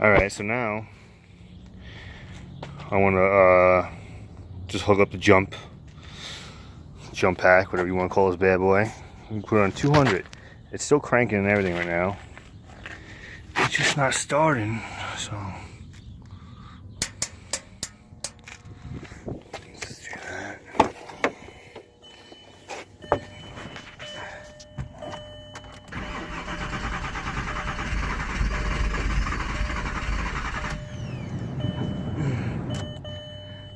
Alright, so now I want to just hook up the jump pack, whatever you want to call this bad boy. You can put it on 200. It's still cranking and everything right now. It's just not starting, so let's do that.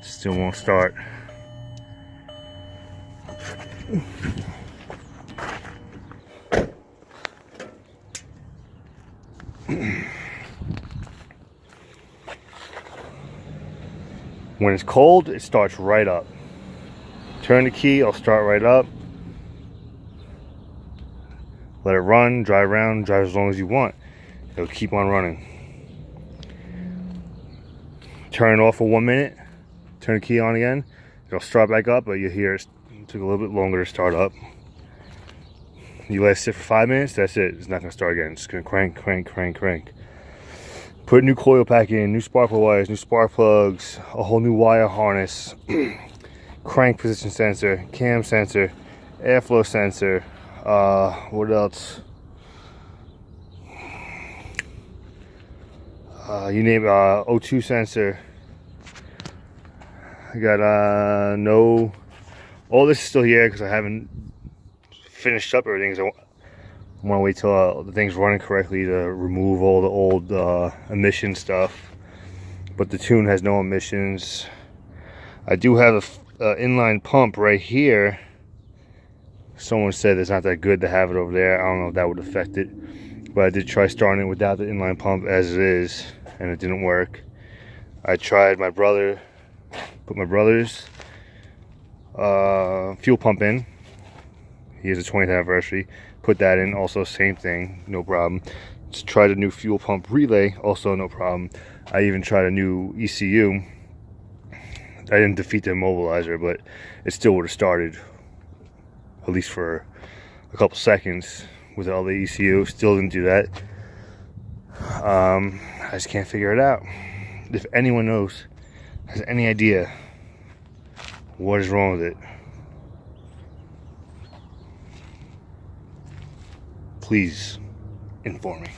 Still won't start. When it's cold, it starts right up. Turn the key, it'll start right up. Let it run, drive around, drive as long as you want. It'll keep on running. Turn it off for 1 minute, turn the key on again, it'll start back up, but you hear it took a little bit longer to start up. You let it sit for 5 minutes, that's it. It's not gonna start again. It's just gonna crank, crank, crank, crank. Put a new coil pack in, new spark plug wires, new spark plugs, a whole new wire harness, crank position sensor, cam sensor, airflow sensor, what else? You name it, O2 sensor. I got all this is still here because I haven't finished up everything. So I want to wait till the thing's running correctly to remove all the old emission stuff. But the tune has no emissions. I do have an inline pump right here. Someone said it's not that good to have it over there. I don't know if that would affect it, but I did try starting it without the inline pump as it is, and it didn't work. I tried my brother, put my brother's fuel pump in. He has a 20th anniversary. Put that in, also same thing, no problem. Just tried a new fuel pump relay, also no problem. I even tried a new ECU. I didn't defeat the immobilizer, but it still would have started, at least for a couple seconds with all the ECU. Still didn't do that. I just can't figure it out. If anyone knows, has any idea what is wrong with it, please inform me.